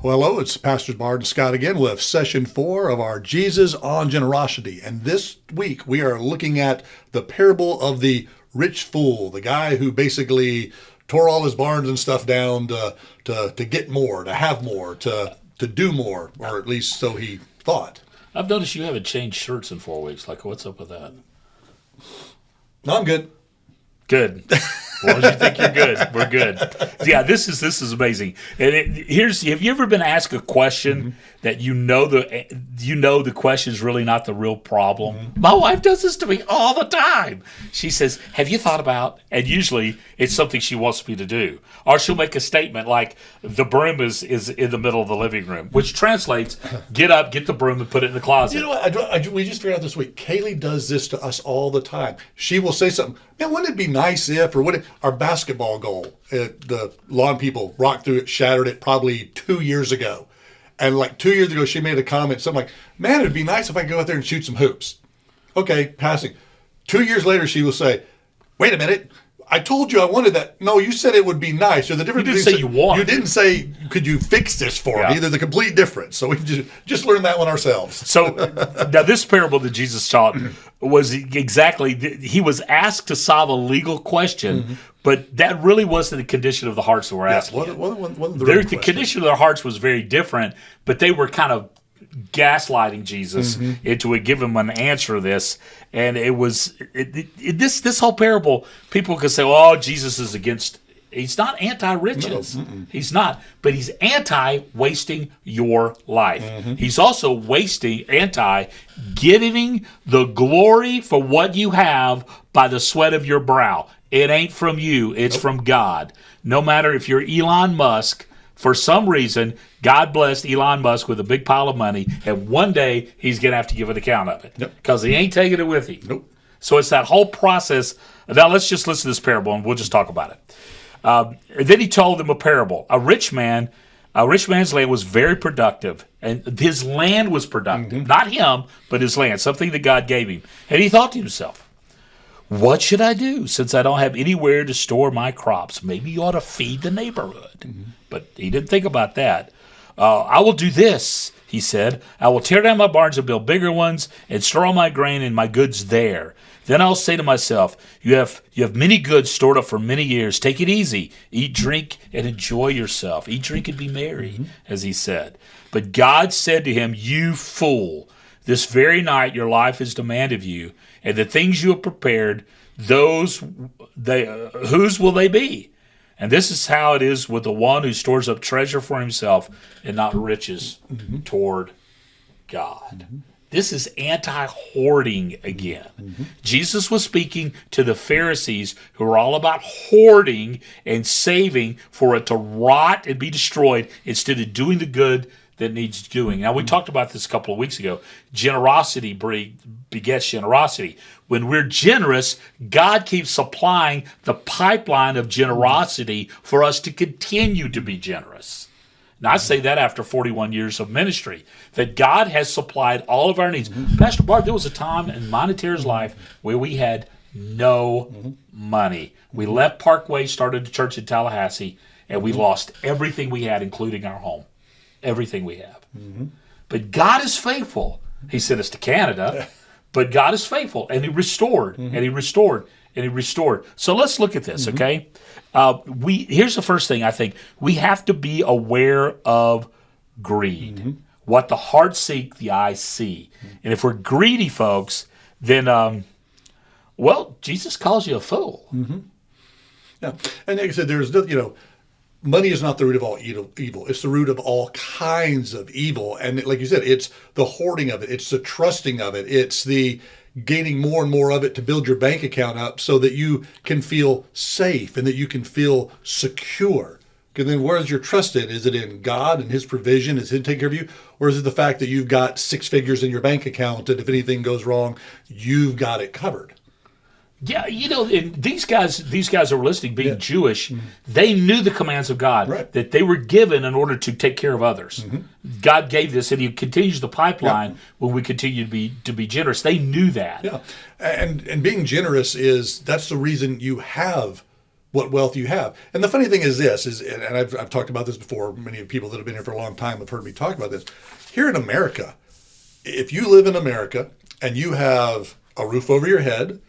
Well, hello, it's Pastors Bard and Scott again with session 4 of our Jesus on Generosity. And this week we are looking at the parable of the rich fool, the guy who basically tore all his barns and stuff down to get more, to have more, to do more, or at least so he thought. I've noticed you haven't changed shirts in 4 weeks. Like, what's up with that? No, I'm good. Good. As long as you think you're good, we're good. Yeah, this is amazing. And have you ever been asked a question that you know the question is really not the real problem? My wife does this to me all the time. She says, "Have you thought about?" And usually it's something she wants me to do, or she'll make a statement like, "The broom is in the middle of the living room," which translates, "Get up, get the broom, and put it in the closet." You know what? We just figured out this week. Kaylee does this to us all the time. She will say something. Man, wouldn't it be nice if, or what? Our basketball goal, the lawn people rocked through it, shattered it probably 2 years ago. And like 2 years ago, she made a comment, something like, "Man, it'd be nice if I could go out there and shoot some hoops." Okay, passing. 2 years later, she will say, "Wait a minute. I told you I wanted that." No, you said it would be nice. So the difference. You didn't say you wanted. You didn't say, "Could you fix this for me?" There's a complete difference. So we just learned that one ourselves. So now this parable that Jesus taught was exactly, he was asked to solve a legal question, but that really wasn't the condition of the hearts that were asking. The condition of their hearts was very different, but they were kind of gaslighting Jesus into give him an answer to this. And it was this whole parable, people could say, "Oh, Jesus is against." He's not anti-riches. No. He's not. But he's anti-wasting your life. He's also anti-giving the glory for what you have by the sweat of your brow. It ain't from you. It's from God. No matter if you're Elon Musk, for some reason, God blessed Elon Musk with a big pile of money, and one day he's going to have to give an account of it because he ain't taking it with him. So it's that whole process. Now let's just listen to this parable, and we'll just talk about it. Then he told them a parable. A rich man's land was very productive, and his land was productive. Not him, but his land, something that God gave him. And he thought to himself, "What should I do since I don't have anywhere to store my crops? Maybe you ought to feed the neighborhood." But he didn't think about that. "I will do this," he said. "I will tear down my barns and build bigger ones and store all my grain and my goods there. Then I'll say to myself, you have many goods stored up for many years. Take it easy. Eat, drink, and enjoy yourself. Eat, drink, and be merry," as he said. But God said to him, "You fool, this very night your life is demanded of you, and the things you have prepared, whose will they be? And this is how it is with the one who stores up treasure for himself and not riches toward God." This is anti-hoarding again. Jesus was speaking to the Pharisees who are all about hoarding and saving for it to rot and be destroyed instead of doing the good that needs doing. Now, we talked about this a couple of weeks ago. Generosity begets generosity. When we're generous, God keeps supplying the pipeline of generosity for us to continue to be generous. Now, I say that after 41 years of ministry, that God has supplied all of our needs. Pastor Bart, there was a time in mine and Tara's life where we had no money. We left Parkway, started a church in Tallahassee, and we lost everything we had, including our home. Everything we have. But God is faithful. He sent us to Canada, but God is faithful, and he restored, and he restored, and he restored. So let's look at this, okay? Here's the first thing I think. We have to be aware of greed. What the heart seeks, the eyes see. And if we're greedy, folks, then, Jesus calls you a fool. Yeah. And like I said, money is not the root of all evil. It's the root of all kinds of evil. And like you said, it's the hoarding of it. It's the trusting of it. It's the gaining more and more of it to build your bank account up so that you can feel safe and that you can feel secure. Because then where's your trust in? Is it in God and his provision? Is he taking care of you? Or is it the fact that you've got 6 figures in your bank account and if anything goes wrong, you've got it covered? Yeah, and these guys are listening, being Jewish, they knew the commands of God that they were given in order to take care of others. God gave this, and he continues the pipeline when we continue to be generous. They knew that. Yeah, and being generous that's the reason you have what wealth you have. And the funny thing is this, and I've talked about this before, many people that have been here for a long time have heard me talk about this. Here in America, if you live in America and you have a roof over your head,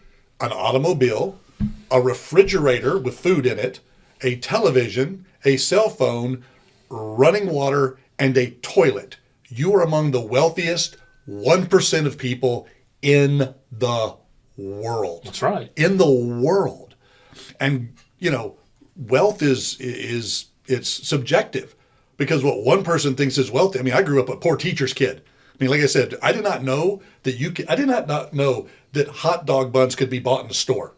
an automobile, a refrigerator with food in it, a television, a cell phone, running water, and a toilet, you are among the wealthiest 1% of people in the world. That's right. In the world. And, wealth is it's subjective, because what one person thinks is wealthy. I mean, I grew up a poor teacher's kid. I mean, like I said, I did not know that hot dog buns could be bought in the store.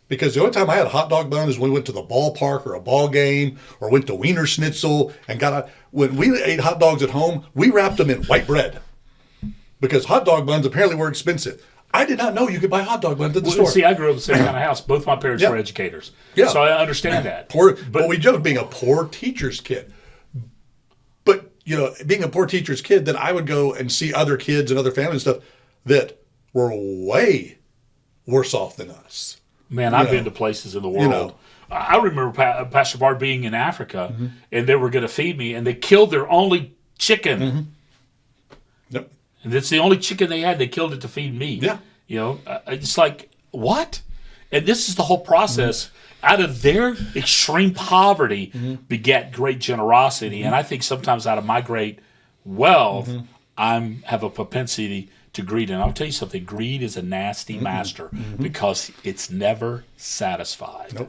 Because the only time I had a hot dog bun is when we went to the ballpark or a ball game or went to Wiener Schnitzel and when we ate hot dogs at home, we wrapped them in white bread because hot dog buns apparently were expensive. I did not know you could buy hot dog buns at the store. See, I grew up in the same kind of house. Both my parents were educators. Yeah. So I understand that. But we joked being a poor teacher's kid. But, being a poor teacher's kid, then I would go and see other kids and other families and stuff that were way worse off than us. Man, I've been to places in the world. I remember Pastor Bart being in Africa, and they were going to feed me, and they killed their only chicken. Mm-hmm. Yep. And that's the only chicken they had. They killed it to feed me. Yeah. It's like, what? And this is the whole process. Out of their extreme poverty beget great generosity. And I think sometimes out of my great wealth, I have a propensity to greed. And I'll tell you something, greed is a nasty master because it's never satisfied.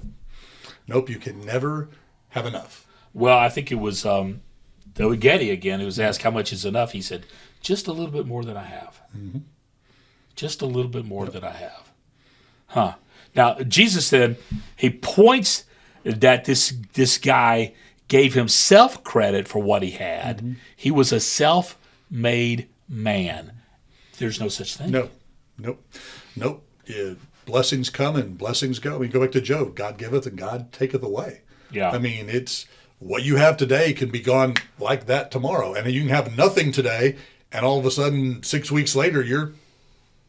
Nope, you can never have enough. Well, I think it was Getty again who was asked how much is enough. He said, just a little bit more than I have. Just a little bit more than I have. Huh. Now, Jesus then, he points that this guy gave himself credit for what he had. He was a self-made man. There's no such thing. Nope. Yeah, blessings come and blessings go. We go back to Job. God giveth and God taketh away. Yeah. I mean, it's what you have today can be gone like that tomorrow. And you can have nothing today, and all of a sudden, 6 weeks later, you're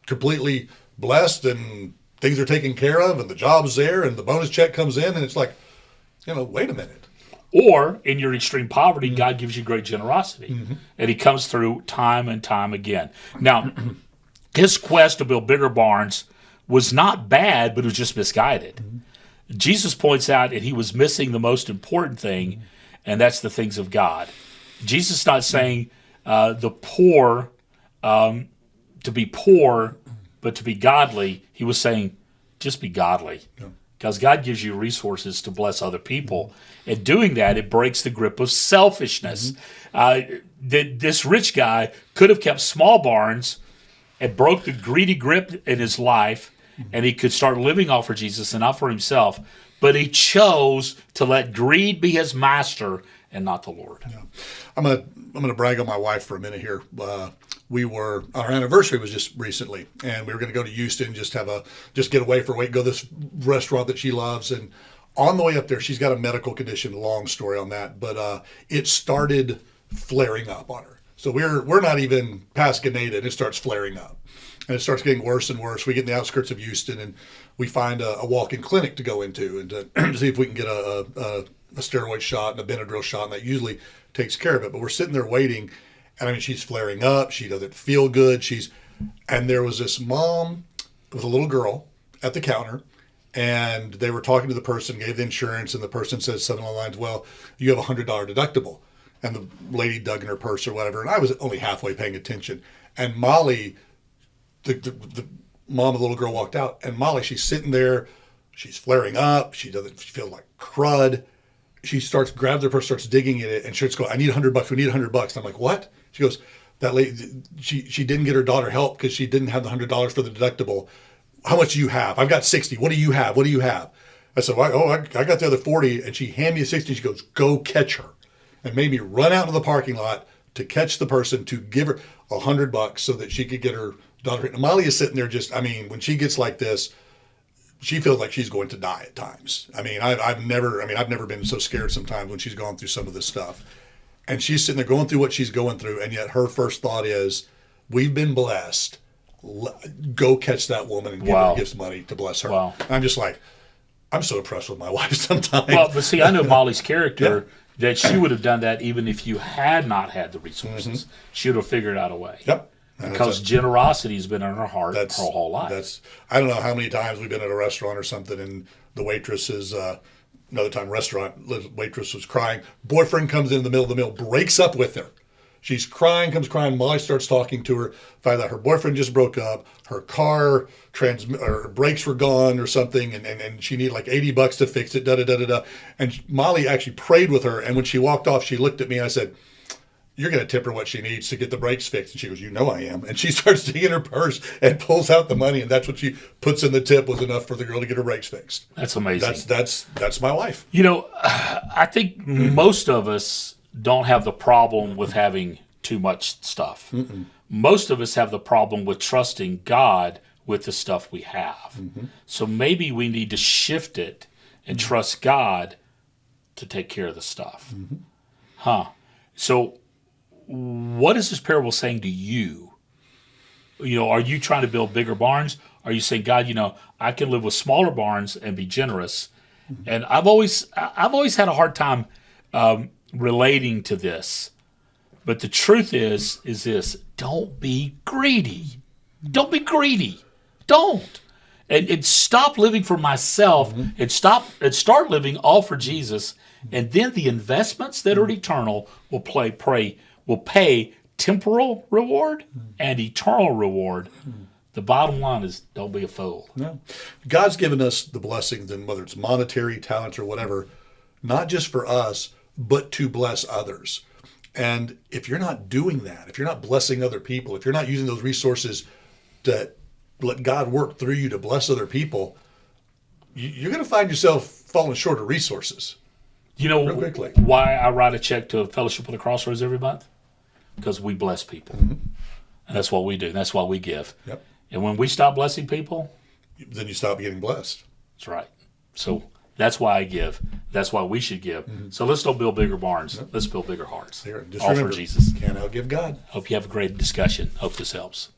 completely blessed and things are taken care of and the job's there and the bonus check comes in and it's like, wait a minute. Or in your extreme poverty, God gives you great generosity. And he comes through time and time again. Now, his quest to build bigger barns was not bad, but it was just misguided. Jesus points out that he was missing the most important thing, and that's the things of God. Jesus is not saying the poor to be poor, but to be godly. He was saying just be godly. Because God gives you resources to bless other people. And doing that, it breaks the grip of selfishness. This rich guy could have kept small barns and broke the greedy grip in his life, and he could start living off for Jesus and not for himself. But he chose to let greed be his master and not the Lord. Yeah. I'm gonna brag on my wife for a minute here. Our anniversary was just recently, and we were going to go to Houston, just get away for a week, go to this restaurant that she loves. And on the way up there, she's got a medical condition. Long story on that, but it started flaring up on her. So we're not even past Grenada, and it starts flaring up, and it starts getting worse and worse. We get in the outskirts of Houston, and we find a walk-in clinic to go into and to see if we can get a steroid shot and a Benadryl shot, and that usually takes care of it. But we're sitting there waiting. And I mean, she's flaring up. She doesn't feel good. And there was this mom with a little girl at the counter, and they were talking to the person, gave the insurance, and the person says something along the lines, well, you have $100 deductible. And the lady dug in her purse or whatever, and I was only halfway paying attention. And Molly, the mom of the little girl, walked out, and Molly, she's sitting there, she's flaring up. She feels like crud. She grabs her purse, starts digging in it, and she's going, I need $100. We need $100. And I'm like, what? She goes, that lady, she didn't get her daughter help because she didn't have the $100 for the deductible. How much do you have? I've got 60. What do you have? What do you have? I said, I got the other 40. And she handed me a 60. She goes, go catch her. And made me run out into the parking lot to catch the person to give her $100 so that she could get her daughter. And Molly is sitting there when she gets like this, she feels like she's going to die at times. I mean, I've never been so scared sometimes when she's gone through some of this stuff. And she's sitting there going through what she's going through, and yet her first thought is, we've been blessed. Go catch that woman and give her gifts money to bless her. Wow. I'm just like, I'm so impressed with my wife sometimes. Well, but see, I know Molly's character that she would have done that even if you had not had the resources. She would have figured out a way. Yep. And Because generosity has been in her heart her whole life. I don't know how many times we've been at a restaurant or something, and the waitress is another time waitress was crying. Boyfriend comes in the middle of the meal, breaks up with her. She's crying, comes crying. Molly starts talking to her. Find out her boyfriend just broke up. Her car or brakes were gone or something, and she needed like $80 to fix it. Da da da da da. And Molly actually prayed with her. And when she walked off, she looked at me and I said, "You're going to tip her what she needs to get the brakes fixed." And she goes, "You know I am." And she starts digging her purse and pulls out the money, and that's what she puts in the tip was enough for the girl to get her brakes fixed. That's amazing. That's my wife. You know, I think most of us don't have the problem with having too much stuff. Most of us have the problem with trusting God with the stuff we have. So maybe we need to shift it and trust God to take care of the stuff. So what is this parable saying to you? You know, are you trying to build bigger barns? Are you saying, God, you know, I can live with smaller barns and be generous? And I've always had a hard time relating to this. But the truth is this: don't be greedy. Don't be greedy. Don't. And stop living for myself and start living all for Jesus. And then the investments that are eternal will pay temporal reward and eternal reward. The bottom line is, don't be a fool. No. God's given us the blessings, and whether it's monetary, talents, or whatever, not just for us, but to bless others. And if you're not doing that, if you're not blessing other people, if you're not using those resources to let God work through you to bless other people, you're going to find yourself falling short of resources. You know real quickly. Why I write a check to Fellowship of the Crossroads every month? Because we bless people. And that's what we do. That's why we give. Yep. And when we stop blessing people, then you stop getting blessed. That's right. So that's why I give. That's why we should give. So let's don't build bigger barns. Let's build bigger hearts. Just all remember, for Jesus. Can't outgive God. Hope you have a great discussion. Hope this helps.